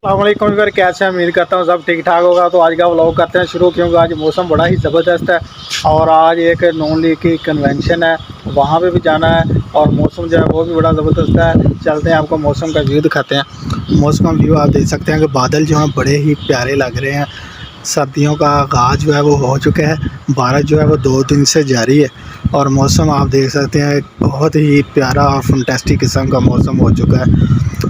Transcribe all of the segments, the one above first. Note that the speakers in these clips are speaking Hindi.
अस्सलामुअलैकुम यार, कैसे हैं? उम्मीद करता हूँ सब ठीक ठाक होगा। तो आज का व्लॉग करते हैं शुरू, क्योंकि आज मौसम बड़ा ही ज़बरदस्त है और आज एक नॉन लीग की कन्वेंशन है, वहाँ पे भी जाना है और मौसम जो है वो भी बड़ा ज़बरदस्त है। चलते हैं, आपको मौसम का व्यू दिखाते हैं। मौसम का व्यू आप देख सकते हैं कि बादल जो हैं बड़े ही प्यारे लग रहे हैं। सर्दियों का आगाज़ जो है वो हो चुका है, बारिश जो है वो 2 दिन से जारी है और मौसम आप देख सकते हैं बहुत ही प्यारा और फंटेस्टिक किस्म का मौसम हो चुका है।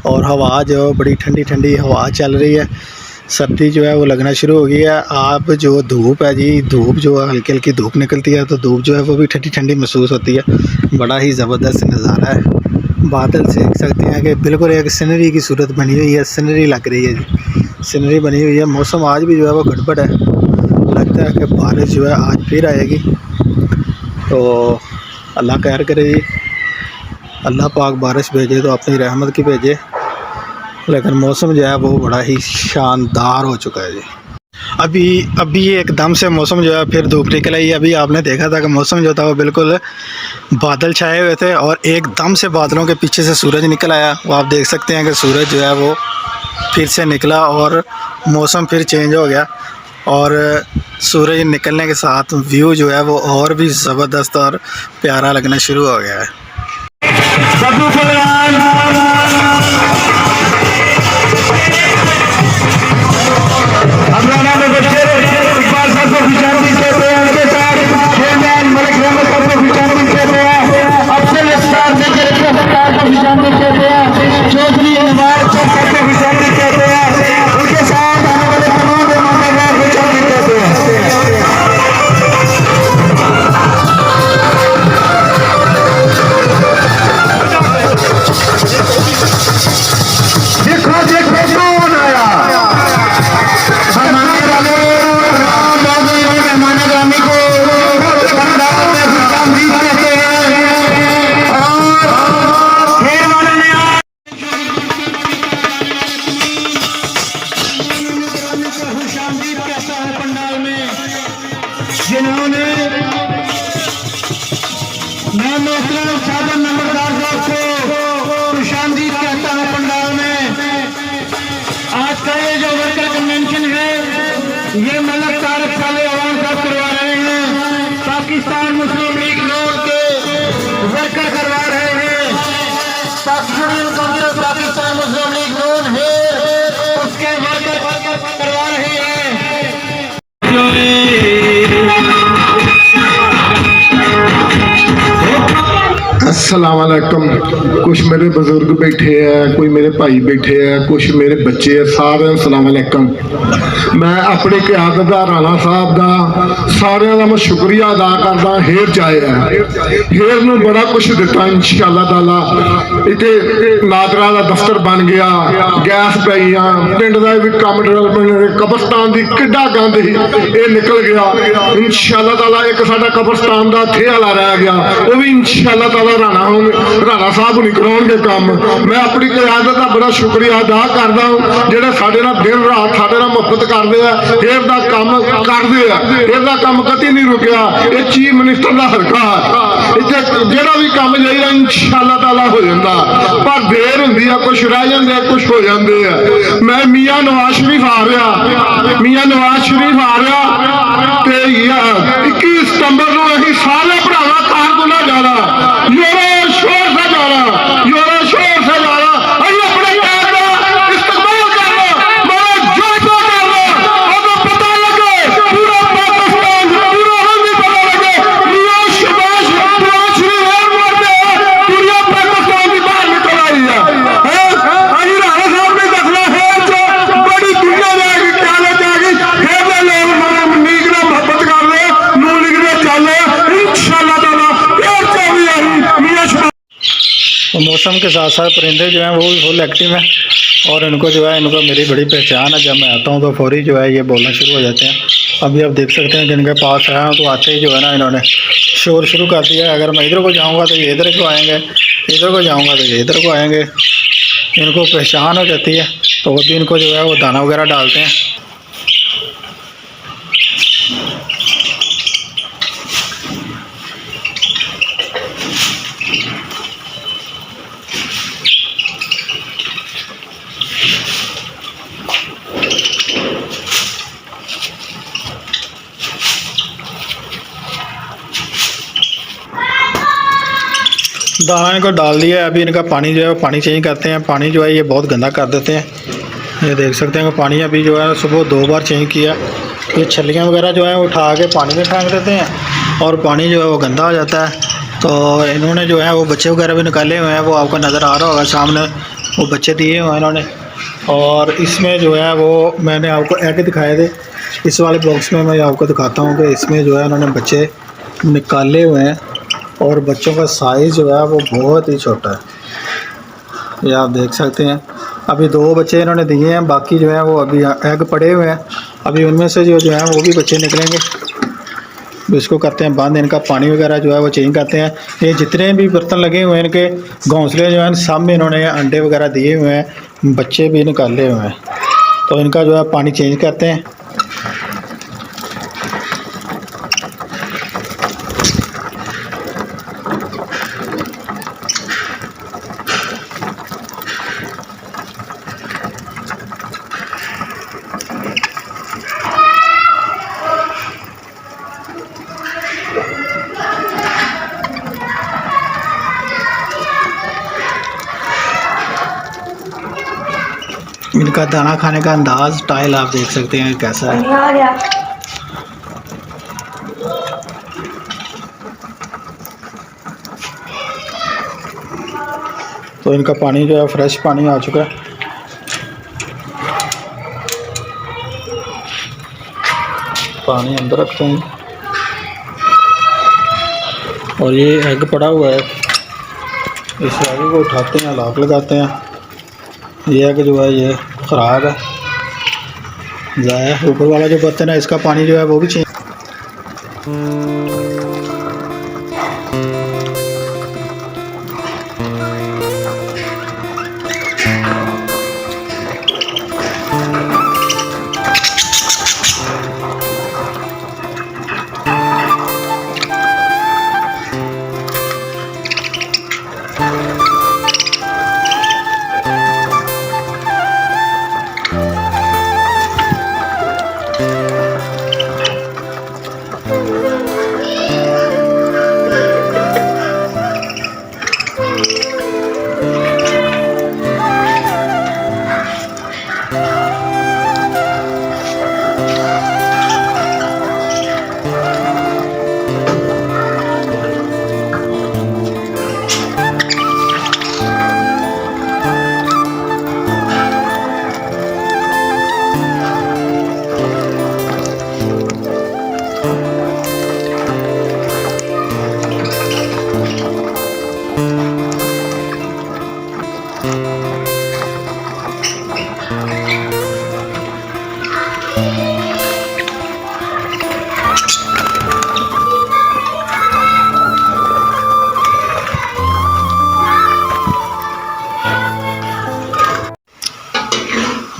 और हवा जो बड़ी ठंडी ठंडी हवा चल रही है, सर्दी जो है वो लगना शुरू हो गई है। आप जो धूप है जी, धूप जो हल्की हल्की धूप निकलती है तो धूप जो है वो भी ठंडी ठंडी महसूस होती है। बड़ा ही ज़बरदस्त नज़ारा है। बादल से देख सकते हैं कि बिल्कुल एक सीनरी की सूरत बनी हुई है, सीनरी लग रही है जी, सीनरी बनी हुई है। मौसम आज भी जो है वो गड़बड़ है, लगता है कि बारिश जो है आज फिर आएगी। तो अल्लाह खैर करे जी, अल्लाह पाक बारिश भेजे तो अपनी रहमत की भेजे। लेकिन मौसम जो है वो बड़ा ही शानदार हो चुका है जी। अभी एकदम से मौसम जो है फिर धूप निकल आई। अभी आपने देखा था कि मौसम जो था वो बिल्कुल बादल छाए हुए थे और एकदम से बादलों के पीछे से सूरज निकल आया। वो आप देख सकते हैं कि सूरज जो है वो फिर से निकला और मौसम फिर चेंज हो गया और सूरज निकलने के साथ व्यू जो है वो और भी ज़बरदस्त और प्यारा लगना शुरू हो गया है। जिन्होंने मैं मोहतरम साधन नंबरदार साहब को खुशामदीद कहता है पंडाल में। आज का ये जो वर्कर कन्वेंशन है ये मलक तारक साले अवाम साहब करवा रहे हैं, पाकिस्तान मुस्लिम लीग नून के वर्कर करवा रहे हैं। पाकिस्तान मुस्लिम लीग नून है उसके वर्कर करवा रहे हैं। अस्सलाम वालेकुम। कुछ मेरे बुजुर्ग बैठे हैं, कोई मेरे भाई बैठे हैं, कुछ मेरे बच्चे हैं, सारे अस्सलाम वालेकुम। मैं अपनी क़यादत दा राणा साहब का सारिਆਂ ਦਾ मैं शुक्रिया अदा करदा। हेर चाहे हेर नूं बड़ा कुछ दिता इंशाअल्लाह ताला। इत्थे नादरा दा दफ्तर बन गया, गैस पईयां, पिंड दा भी काम डेवलपमेंट, कब्रस्तान दी किड्डा गंद ही ये निकल गया इंशाअल्लाह ताला। एक साडा कब्रस्तान दा थे वाला रह गया, वो भी इंशाअल्लाह ताला राणा साहब नहीं कराउणगे काम। मैं अपनी क़यादत का बड़ा शुक्रिया अदा करदा हूं जिहड़े साडे नाल दिन रात साडे नाल मुहब्बत करदे आ, हेर दा काम करदे आ। हेर दा काम कदी नहीं रुकिया। ये चीफ मिनिस्टर दा हलका इत्थे जिहड़ा भी काम चाहिए इंशाअल्लाह ताला हो जांदा, पर देर हुंदी आ, कुछ रह जांदे, कुछ हो जांदे आ। मैं मियां नवाज शरीफ आ रहा, मियां नवाज शरीफ आ रहा ते 21 सितंबर नूं असीं सारे भरावां कारकुना जाना, जोरों शोर से जाना, जोरों शोर से जाना। असीं अपने यार दा इस्तकबाल करना, बड़ा जलसा करना, अगर पता लगे पूरा पाकिस्तान, पूरा हम भी पता लगे मियां शहबाज शरीफ और मरदे पूरा पाकिस्तान की बाहर निकल आई है। असीं राणा साहब ने दसना है जो बड़ी दुनिया में क्या लग जाएगी। फिर दे लोग लीग नाल मोहब्बत कर रहे, नून लीग ने चल इंशाअल्लाह ताला फिर चौबी आई मियां शहबाज। तो मौसम के साथ साथ परिंदे जो हैं वो भी फुल एक्टिव हैं और इनको जो है इनको मेरी बड़ी पहचान है। जब मैं आता हूँ तो फौरी जो है ये बोलना शुरू हो जाते हैं। अभी आप देख सकते हैं जिनके पास आया हूँ तो आते ही जो है ना इन्होंने शोर शुरू कर दिया है। अगर मैं इधर को जाऊँगा तो ये इधर को आएंगे, इधर को जाऊँगा तो ये इधर को आएंगे। इनको पहचान हो जाती है तो अभी इनको जो है वो दाना वगैरह डालते हैं। दाना इनको डाल दिया है। अभी इनका पानी जो है वो पानी चेंज करते हैं। पानी जो है ये बहुत गंदा कर देते हैं। ये देख सकते हैं कि पानी अभी जो है सुबह 2 बार चेंज किया। ये छलियाँ वगैरह जो है वो उठा के पानी में फेंक देते हैं और पानी जो है वो गंदा हो जाता है। तो इन्होंने जो है वो बच्चे वगैरह भी निकाले हुए हैं, वो आपको नज़र आ रहा होगा सामने, वो बच्चे दिए हुए हैं इन्होंने। और इसमें जो है वो मैंने आपको एग दिखाए थे, इस वाले बॉक्स में मैं आपको दिखाता हूँ कि इसमें जो है इन्होंने बच्चे निकाले हुए हैं और बच्चों का साइज़ जो है वो बहुत ही छोटा है। ये आप देख सकते हैं। अभी 2 बच्चे इन्होंने दिए हैं, बाकी जो है वो अभी एग पड़े हुए हैं। अभी उनमें से जो है वो भी बच्चे निकलेंगे। इसको करते हैं बंद, इनका पानी वगैरह जो है वो चेंज करते हैं। ये जितने भी बर्तन लगे हुए हैं इनके घोंसले जो हैं सब में इन्होंने अंडे वगैरह दिए हुए हैं, बच्चे भी निकाले हुए हैं। तो इनका जो है पानी चेंज करते हैं। इनका दाना खाने का अंदाज स्टाइल आप देख सकते हैं कैसा है। तो इनका पानी जो है फ्रेश पानी आ चुका है। पानी अंदर रखते हैं और ये एग पड़ा हुआ है, इस एग को उठाते हैं, लॉक लगाते हैं। ये एग जो है ये ख़राब है, ज़ाया। ऊपर वाला जो बर्तन है इसका पानी जो है वो भी चेंज।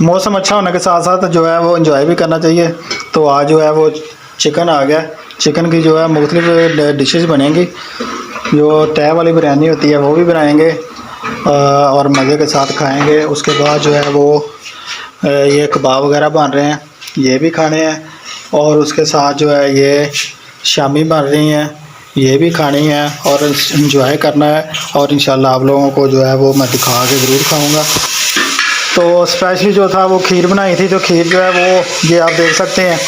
मौसम अच्छा होने के साथ साथ जो है वो एंजॉय भी करना चाहिए। तो आज जो है वो चिकन आ गया। चिकन की जो है मुख्तलिफ डिशेस बनेंगी। जो तय वाली बिरयानी होती है वो भी बनाएंगे और मज़े के साथ खाएंगे। उसके बाद जो है वो ये कबाब वगैरह बन रहे हैं, ये भी खाने हैं। और उसके साथ जो है ये शामी बन रही हैं, ये भी खानी है और इंजॉय करना है। और इंशाल्लाह आप लोगों को जो है वो मैं दिखा के ज़रूर खाऊंगा। तो स्पेशली जो था वो खीर बनाई थी। तो खीर जो है वो ये आप देख सकते हैं।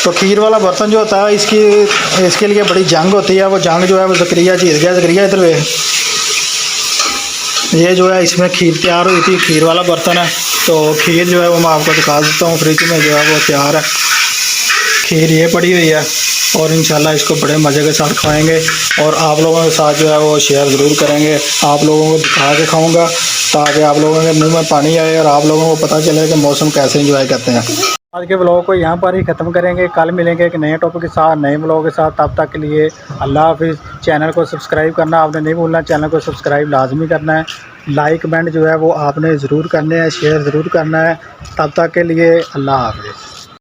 तो खीर वाला बर्तन जो होता है इसके लिए बड़ी जंग होती है। वो जंग जो है वो ज़करिया जीत गया। ज़करिया इधर वे, ये जो है इसमें खीर तैयार हुई थी, खीर वाला बर्तन है। तो खीर जो है वो मैं आपको दिखा देता हूँ। फ्रिज में जो है वो तैयार है, खीर ये पड़ी हुई है। और इंशाल्लाह इसको बड़े मज़े के साथ खाएंगे और आप लोगों के साथ जो है वो शेयर ज़रूर करेंगे। आप लोगों को दिखा के खाऊंगा ताकि आप लोगों के मुंह में पानी आए और आप लोगों को पता चले कि मौसम कैसे एंजॉय करते हैं। आज के व्लॉग को यहाँ पर ही ख़त्म करेंगे। कल मिलेंगे एक नए टॉपिक के साथ, नए व्लॉग के साथ। तब तक के लिए अल्लाह हाफिज़। चैनल को सब्सक्राइब करना आपने नहीं भूलना, चैनल को सब्सक्राइब लाजमी करना है। लाइक कमेंट जो है वो आपने ज़रूर करने हैं, शेयर ज़रूर करना है। तब तक के लिए अल्लाह हाफिज़।